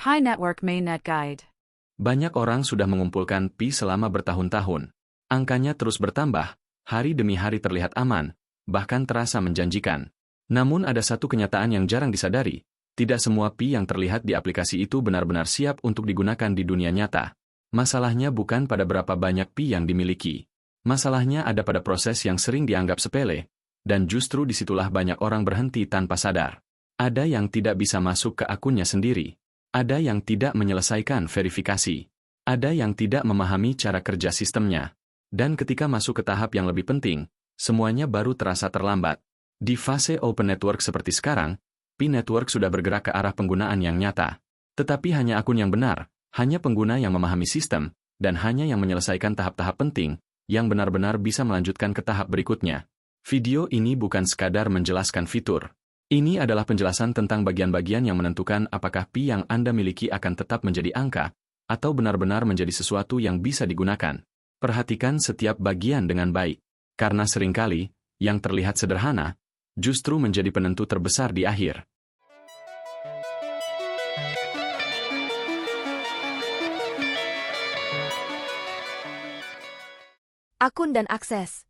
Pi Network Mainnet Guide. Banyak orang sudah mengumpulkan Pi selama bertahun-tahun. Angkanya terus bertambah, hari demi hari terlihat aman, bahkan terasa menjanjikan. Namun ada satu kenyataan yang jarang disadari, tidak semua Pi yang terlihat di aplikasi itu benar-benar siap untuk digunakan di dunia nyata. Masalahnya bukan pada berapa banyak Pi yang dimiliki. Masalahnya ada pada proses yang sering dianggap sepele, dan justru disitulah banyak orang berhenti tanpa sadar. Ada yang tidak bisa masuk ke akunnya sendiri. Ada yang tidak menyelesaikan verifikasi. Ada yang tidak memahami cara kerja sistemnya. Dan ketika masuk ke tahap yang lebih penting, semuanya baru terasa terlambat. Di fase open network seperti sekarang, Pi Network sudah bergerak ke arah penggunaan yang nyata. Tetapi hanya akun yang benar, hanya pengguna yang memahami sistem, dan hanya yang menyelesaikan tahap-tahap penting, yang benar-benar bisa melanjutkan ke tahap berikutnya. Video ini bukan sekadar menjelaskan fitur. Ini adalah penjelasan tentang bagian-bagian yang menentukan apakah Pi yang Anda miliki akan tetap menjadi angka, atau benar-benar menjadi sesuatu yang bisa digunakan. Perhatikan setiap bagian dengan baik. Karena seringkali, yang terlihat sederhana, justru menjadi penentu terbesar di akhir. Akun dan akses.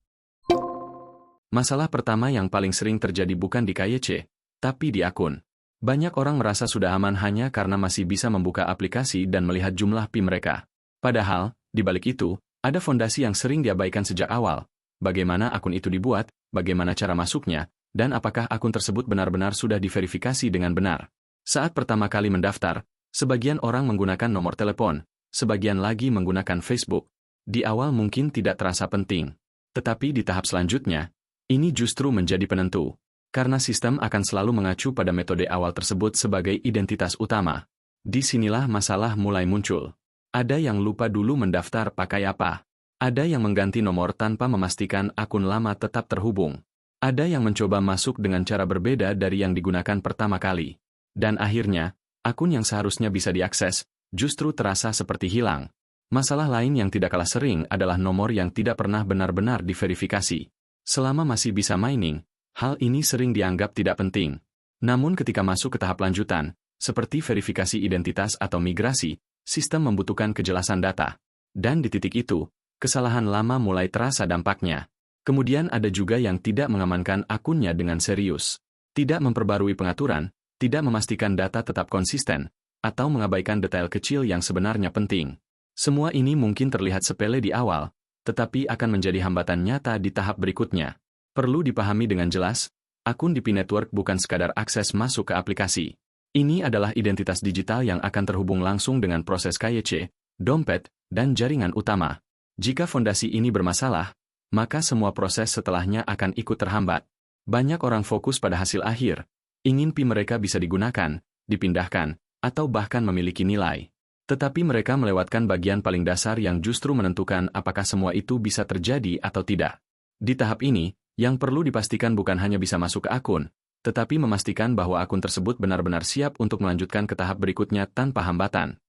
Masalah pertama yang paling sering terjadi bukan di KYC, tapi di akun. Banyak orang merasa sudah aman hanya karena masih bisa membuka aplikasi dan melihat jumlah Pi mereka. Padahal, di balik itu, ada fondasi yang sering diabaikan sejak awal. Bagaimana akun itu dibuat, bagaimana cara masuknya, dan apakah akun tersebut benar-benar sudah diverifikasi dengan benar. Saat pertama kali mendaftar, sebagian orang menggunakan nomor telepon, sebagian lagi menggunakan Facebook. Di awal mungkin tidak terasa penting. Tetapi di tahap selanjutnya, ini justru menjadi penentu. Karena sistem akan selalu mengacu pada metode awal tersebut sebagai identitas utama. Disinilah masalah mulai muncul. Ada yang lupa dulu mendaftar pakai apa. Ada yang mengganti nomor tanpa memastikan akun lama tetap terhubung. Ada yang mencoba masuk dengan cara berbeda dari yang digunakan pertama kali. Dan akhirnya, akun yang seharusnya bisa diakses, justru terasa seperti hilang. Masalah lain yang tidak kalah sering adalah nomor yang tidak pernah benar-benar diverifikasi. Selama masih bisa mining, hal ini sering dianggap tidak penting. Namun ketika masuk ke tahap lanjutan, seperti verifikasi identitas atau migrasi, sistem membutuhkan kejelasan data. Dan di titik itu, kesalahan lama mulai terasa dampaknya. Kemudian ada juga yang tidak mengamankan akunnya dengan serius. Tidak memperbarui pengaturan, tidak memastikan data tetap konsisten, atau mengabaikan detail kecil yang sebenarnya penting. Semua ini mungkin terlihat sepele di awal, tetapi akan menjadi hambatan nyata di tahap berikutnya. Perlu dipahami dengan jelas, akun di Pi Network bukan sekadar akses masuk ke aplikasi. Ini adalah identitas digital yang akan terhubung langsung dengan proses KYC, dompet, dan jaringan utama. Jika fondasi ini bermasalah, maka semua proses setelahnya akan ikut terhambat. Banyak orang fokus pada hasil akhir, ingin Pi mereka bisa digunakan, dipindahkan, atau bahkan memiliki nilai. Tetapi mereka melewatkan bagian paling dasar yang justru menentukan apakah semua itu bisa terjadi atau tidak. Di tahap ini, yang perlu dipastikan bukan hanya bisa masuk ke akun, tetapi memastikan bahwa akun tersebut benar-benar siap untuk melanjutkan ke tahap berikutnya tanpa hambatan.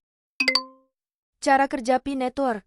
Cara kerja Pi Network.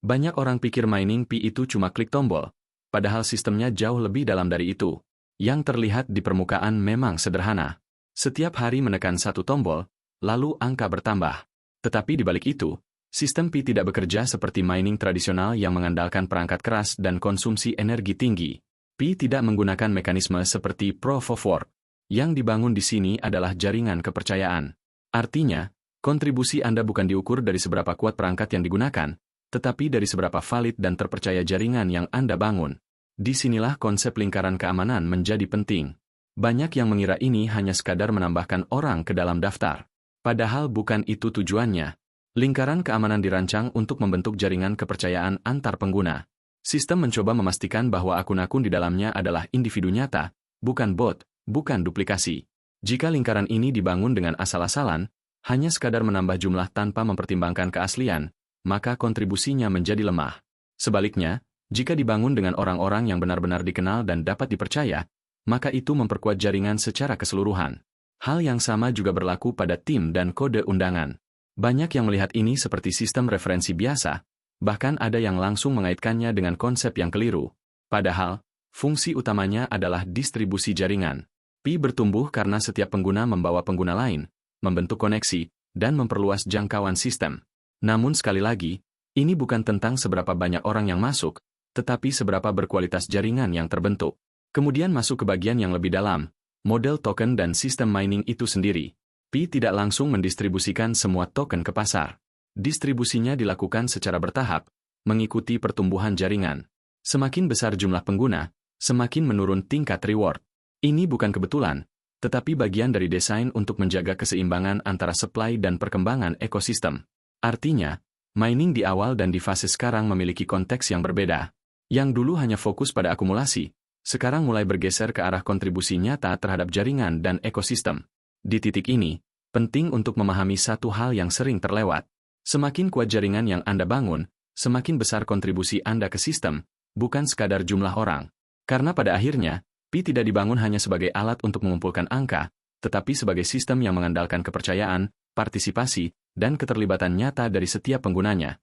Banyak orang pikir mining Pi itu cuma klik tombol, padahal sistemnya jauh lebih dalam dari itu. Yang terlihat di permukaan memang sederhana. Setiap hari menekan satu tombol, lalu angka bertambah. Tetapi di balik itu, sistem Pi tidak bekerja seperti mining tradisional yang mengandalkan perangkat keras dan konsumsi energi tinggi. Pi tidak menggunakan mekanisme seperti Proof of Work. Yang dibangun di sini adalah jaringan kepercayaan. Artinya, kontribusi Anda bukan diukur dari seberapa kuat perangkat yang digunakan, tetapi dari seberapa valid dan terpercaya jaringan yang Anda bangun. Disinilah konsep lingkaran keamanan menjadi penting. Banyak yang mengira ini hanya sekadar menambahkan orang ke dalam daftar. Padahal bukan itu tujuannya. Lingkaran keamanan dirancang untuk membentuk jaringan kepercayaan antar pengguna. Sistem mencoba memastikan bahwa akun-akun di dalamnya adalah individu nyata, bukan bot, bukan duplikasi. Jika lingkaran ini dibangun dengan asal-asalan, hanya sekadar menambah jumlah tanpa mempertimbangkan keaslian, maka kontribusinya menjadi lemah. Sebaliknya, jika dibangun dengan orang-orang yang benar-benar dikenal dan dapat dipercaya, maka itu memperkuat jaringan secara keseluruhan. Hal yang sama juga berlaku pada tim dan kode undangan. Banyak yang melihat ini seperti sistem referensi biasa, bahkan ada yang langsung mengaitkannya dengan konsep yang keliru. Padahal, fungsi utamanya adalah distribusi jaringan. Pi bertumbuh karena setiap pengguna membawa pengguna lain, membentuk koneksi, dan memperluas jangkauan sistem. Namun sekali lagi, ini bukan tentang seberapa banyak orang yang masuk, tetapi seberapa berkualitas jaringan yang terbentuk. Kemudian masuk ke bagian yang lebih dalam, model token dan sistem mining itu sendiri. Pi tidak langsung mendistribusikan semua token ke pasar. Distribusinya dilakukan secara bertahap, mengikuti pertumbuhan jaringan. Semakin besar jumlah pengguna, semakin menurun tingkat reward. Ini bukan kebetulan, tetapi bagian dari desain untuk menjaga keseimbangan antara supply dan perkembangan ekosistem. Artinya, mining di awal dan di fase sekarang memiliki konteks yang berbeda. Yang dulu hanya fokus pada akumulasi, sekarang mulai bergeser ke arah kontribusi nyata terhadap jaringan dan ekosistem. Di titik ini, penting untuk memahami satu hal yang sering terlewat. Semakin kuat jaringan yang Anda bangun, semakin besar kontribusi Anda ke sistem, bukan sekadar jumlah orang. Karena pada akhirnya, Pi tidak dibangun hanya sebagai alat untuk mengumpulkan angka, tetapi sebagai sistem yang mengandalkan kepercayaan, partisipasi, dan keterlibatan nyata dari setiap penggunanya.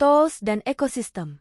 Tools dan ekosistem.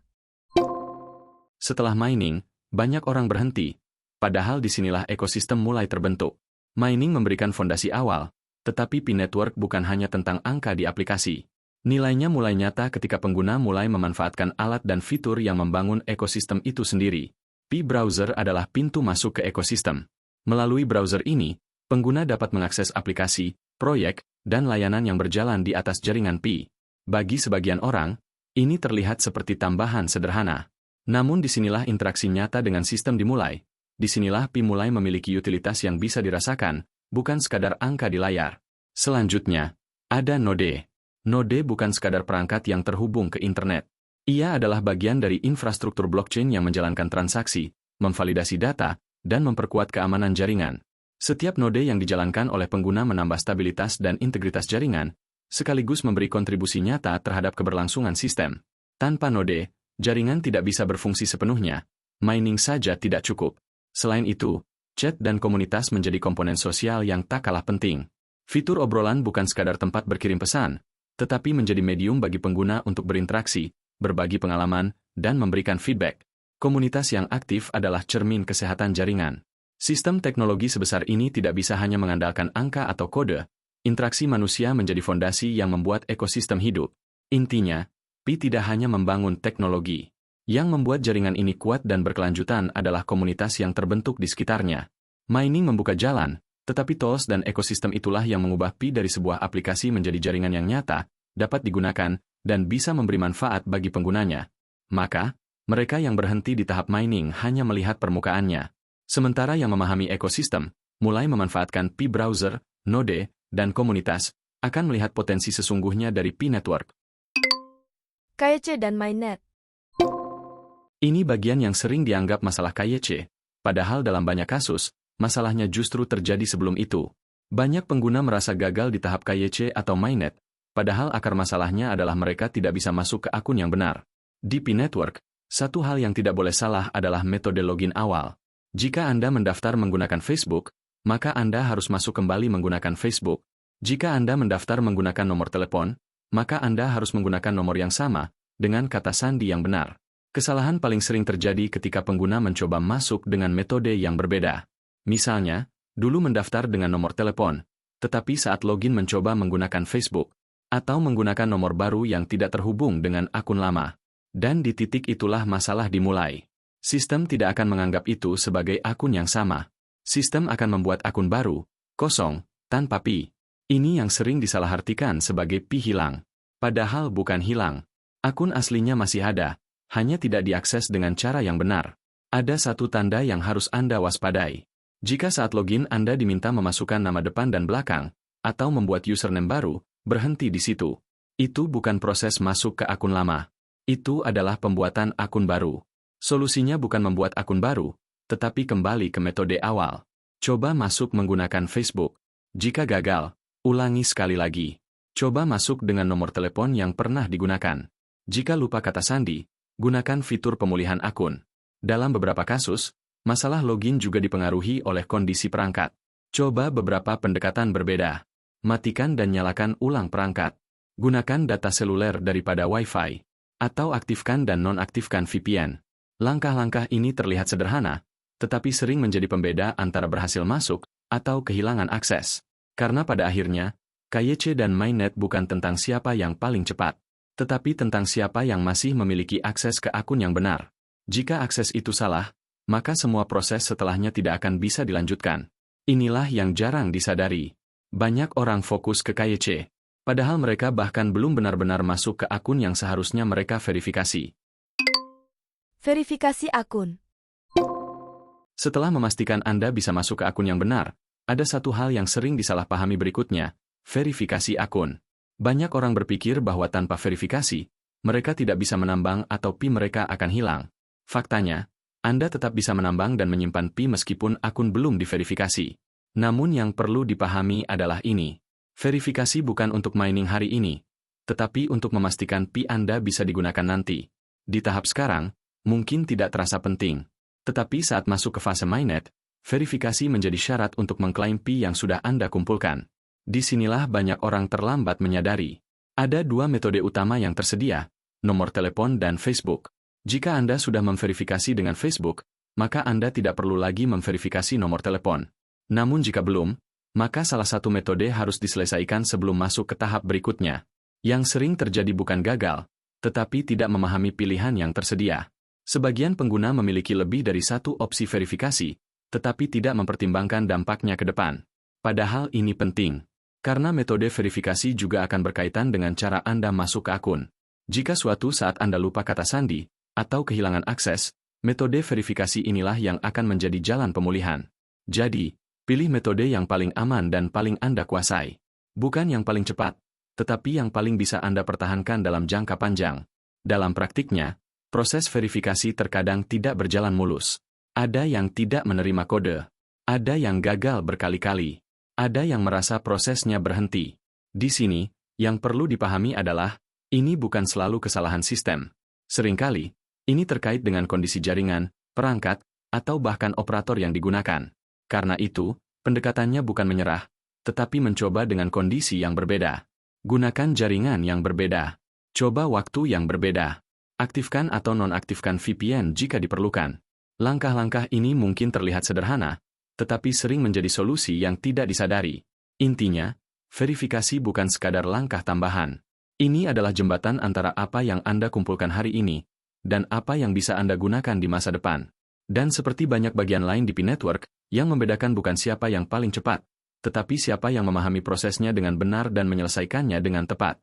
Setelah mining, banyak orang berhenti, padahal disinilah ekosistem mulai terbentuk. Mining memberikan fondasi awal, tetapi Pi Network bukan hanya tentang angka di aplikasi. Nilainya mulai nyata ketika pengguna mulai memanfaatkan alat dan fitur yang membangun ekosistem itu sendiri. Pi Browser adalah pintu masuk ke ekosistem. Melalui browser ini, pengguna dapat mengakses aplikasi, proyek, dan layanan yang berjalan di atas jaringan Pi. Bagi sebagian orang, ini terlihat seperti tambahan sederhana. Namun disinilah interaksi nyata dengan sistem dimulai. Disinilah Pi mulai memiliki utilitas yang bisa dirasakan, bukan sekadar angka di layar. Selanjutnya, ada Node. Node bukan sekadar perangkat yang terhubung ke internet. Ia adalah bagian dari infrastruktur blockchain yang menjalankan transaksi, memvalidasi data, dan memperkuat keamanan jaringan. Setiap node yang dijalankan oleh pengguna menambah stabilitas dan integritas jaringan, sekaligus memberi kontribusi nyata terhadap keberlangsungan sistem. Tanpa node, jaringan tidak bisa berfungsi sepenuhnya. Mining saja tidak cukup. Selain itu, chat dan komunitas menjadi komponen sosial yang tak kalah penting. Fitur obrolan bukan sekadar tempat berkirim pesan, tetapi menjadi medium bagi pengguna untuk berinteraksi, berbagi pengalaman, dan memberikan feedback. Komunitas yang aktif adalah cermin kesehatan jaringan. Sistem teknologi sebesar ini tidak bisa hanya mengandalkan angka atau kode. Interaksi manusia menjadi fondasi yang membuat ekosistem hidup. Intinya, Pi tidak hanya membangun teknologi. Yang membuat jaringan ini kuat dan berkelanjutan adalah komunitas yang terbentuk di sekitarnya. Mining membuka jalan, tetapi tools dan ekosistem itulah yang mengubah Pi dari sebuah aplikasi menjadi jaringan yang nyata, dapat digunakan, dan bisa memberi manfaat bagi penggunanya. Maka, mereka yang berhenti di tahap mining hanya melihat permukaannya. Sementara yang memahami ekosistem, mulai memanfaatkan Pi Browser, Node, dan komunitas, akan melihat potensi sesungguhnya dari Pi Network. KYC dan Mainnet. Ini bagian yang sering dianggap masalah KYC, padahal dalam banyak kasus, masalahnya justru terjadi sebelum itu. Banyak pengguna merasa gagal di tahap KYC atau Mainnet, padahal akar masalahnya adalah mereka tidak bisa masuk ke akun yang benar. Di Pi Network, satu hal yang tidak boleh salah adalah metode login awal. Jika Anda mendaftar menggunakan Facebook, maka Anda harus masuk kembali menggunakan Facebook. Jika Anda mendaftar menggunakan nomor telepon, maka Anda harus menggunakan nomor yang sama, dengan kata sandi yang benar. Kesalahan paling sering terjadi ketika pengguna mencoba masuk dengan metode yang berbeda. Misalnya, dulu mendaftar dengan nomor telepon, tetapi saat login mencoba menggunakan Facebook, atau menggunakan nomor baru yang tidak terhubung dengan akun lama. Dan di titik itulah masalah dimulai. Sistem tidak akan menganggap itu sebagai akun yang sama. Sistem akan membuat akun baru, kosong, tanpa Pi. Ini yang sering disalahartikan sebagai Pi hilang. Padahal bukan hilang. Akun aslinya masih ada, hanya tidak diakses dengan cara yang benar. Ada satu tanda yang harus Anda waspadai. Jika saat login Anda diminta memasukkan nama depan dan belakang, atau membuat username baru, berhenti di situ. Itu bukan proses masuk ke akun lama. Itu adalah pembuatan akun baru. Solusinya bukan membuat akun baru, tetapi kembali ke metode awal. Coba masuk menggunakan Facebook. Jika gagal, ulangi sekali lagi. Coba masuk dengan nomor telepon yang pernah digunakan. Jika lupa kata sandi, gunakan fitur pemulihan akun. Dalam beberapa kasus, masalah login juga dipengaruhi oleh kondisi perangkat. Coba beberapa pendekatan berbeda. Matikan dan nyalakan ulang perangkat. Gunakan data seluler daripada Wi-Fi. Atau aktifkan dan nonaktifkan VPN. Langkah-langkah ini terlihat sederhana, tetapi sering menjadi pembeda antara berhasil masuk atau kehilangan akses. Karena pada akhirnya, KYC dan mainnet bukan tentang siapa yang paling cepat, tetapi tentang siapa yang masih memiliki akses ke akun yang benar. Jika akses itu salah, maka semua proses setelahnya tidak akan bisa dilanjutkan. Inilah yang jarang disadari. Banyak orang fokus ke KYC, padahal mereka bahkan belum benar-benar masuk ke akun yang seharusnya mereka verifikasi. Verifikasi akun. Setelah memastikan Anda bisa masuk ke akun yang benar, ada satu hal yang sering disalahpahami berikutnya, verifikasi akun. Banyak orang berpikir bahwa tanpa verifikasi, mereka tidak bisa menambang atau PI mereka akan hilang. Faktanya, Anda tetap bisa menambang dan menyimpan PI meskipun akun belum diverifikasi. Namun yang perlu dipahami adalah ini. Verifikasi bukan untuk mining hari ini, tetapi untuk memastikan PI Anda bisa digunakan nanti. Di tahap sekarang, mungkin tidak terasa penting. Tetapi saat masuk ke fase mainnet, verifikasi menjadi syarat untuk mengklaim PI yang sudah Anda kumpulkan. Disinilah banyak orang terlambat menyadari. Ada dua metode utama yang tersedia, nomor telepon dan Facebook. Jika Anda sudah memverifikasi dengan Facebook, maka Anda tidak perlu lagi memverifikasi nomor telepon. Namun jika belum, maka salah satu metode harus diselesaikan sebelum masuk ke tahap berikutnya. Yang sering terjadi bukan gagal, tetapi tidak memahami pilihan yang tersedia. Sebagian pengguna memiliki lebih dari satu opsi verifikasi, tetapi tidak mempertimbangkan dampaknya ke depan. Padahal ini penting. Karena metode verifikasi juga akan berkaitan dengan cara Anda masuk ke akun. Jika suatu saat Anda lupa kata sandi, atau kehilangan akses, metode verifikasi inilah yang akan menjadi jalan pemulihan. Jadi, pilih metode yang paling aman dan paling Anda kuasai. Bukan yang paling cepat, tetapi yang paling bisa Anda pertahankan dalam jangka panjang. Dalam praktiknya, proses verifikasi terkadang tidak berjalan mulus. Ada yang tidak menerima kode. Ada yang gagal berkali-kali. Ada yang merasa prosesnya berhenti. Di sini, yang perlu dipahami adalah, ini bukan selalu kesalahan sistem. Seringkali, ini terkait dengan kondisi jaringan, perangkat, atau bahkan operator yang digunakan. Karena itu, pendekatannya bukan menyerah, tetapi mencoba dengan kondisi yang berbeda. Gunakan jaringan yang berbeda. Coba waktu yang berbeda. Aktifkan atau nonaktifkan VPN jika diperlukan. Langkah-langkah ini mungkin terlihat sederhana, tetapi sering menjadi solusi yang tidak disadari. Intinya, verifikasi bukan sekadar langkah tambahan. Ini adalah jembatan antara apa yang Anda kumpulkan hari ini, dan apa yang bisa Anda gunakan di masa depan. Dan seperti banyak bagian lain di Pi Network, yang membedakan bukan siapa yang paling cepat, tetapi siapa yang memahami prosesnya dengan benar dan menyelesaikannya dengan tepat.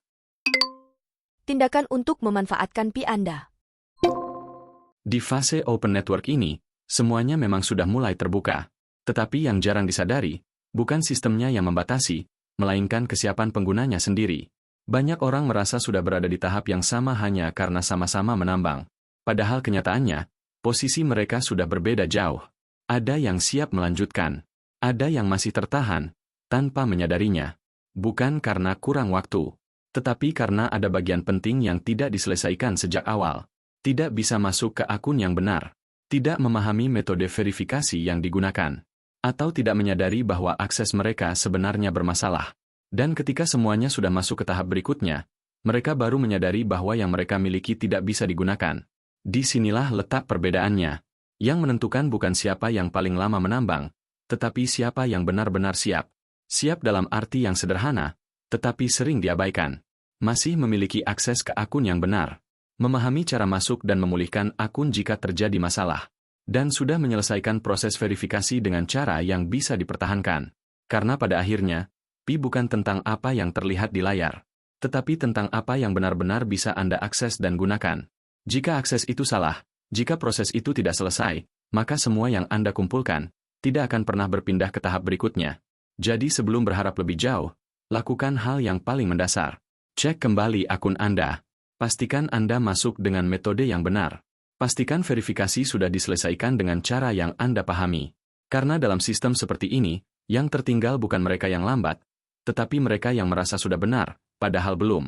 Tindakan untuk memanfaatkan PI Anda. Di fase Open Network ini, semuanya memang sudah mulai terbuka. Tetapi yang jarang disadari, bukan sistemnya yang membatasi, melainkan kesiapan penggunanya sendiri. Banyak orang merasa sudah berada di tahap yang sama hanya karena sama-sama menambang. Padahal kenyataannya, posisi mereka sudah berbeda jauh. Ada yang siap melanjutkan. Ada yang masih tertahan, tanpa menyadarinya. Bukan karena kurang waktu, tetapi karena ada bagian penting yang tidak diselesaikan sejak awal. Tidak bisa masuk ke akun yang benar. Tidak memahami metode verifikasi yang digunakan. Atau tidak menyadari bahwa akses mereka sebenarnya bermasalah. Dan ketika semuanya sudah masuk ke tahap berikutnya, mereka baru menyadari bahwa yang mereka miliki tidak bisa digunakan. Disinilah letak perbedaannya. Yang menentukan bukan siapa yang paling lama menambang, tetapi siapa yang benar-benar siap. Siap dalam arti yang sederhana, tetapi sering diabaikan. Masih memiliki akses ke akun yang benar. Memahami cara masuk dan memulihkan akun jika terjadi masalah. Dan sudah menyelesaikan proses verifikasi dengan cara yang bisa dipertahankan. Karena pada akhirnya, PI bukan tentang apa yang terlihat di layar, tetapi tentang apa yang benar-benar bisa Anda akses dan gunakan. Jika akses itu salah, jika proses itu tidak selesai, maka semua yang Anda kumpulkan tidak akan pernah berpindah ke tahap berikutnya. Jadi sebelum berharap lebih jauh, lakukan hal yang paling mendasar. Cek kembali akun Anda. Pastikan Anda masuk dengan metode yang benar. Pastikan verifikasi sudah diselesaikan dengan cara yang Anda pahami. Karena dalam sistem seperti ini, yang tertinggal bukan mereka yang lambat, tetapi mereka yang merasa sudah benar, padahal belum.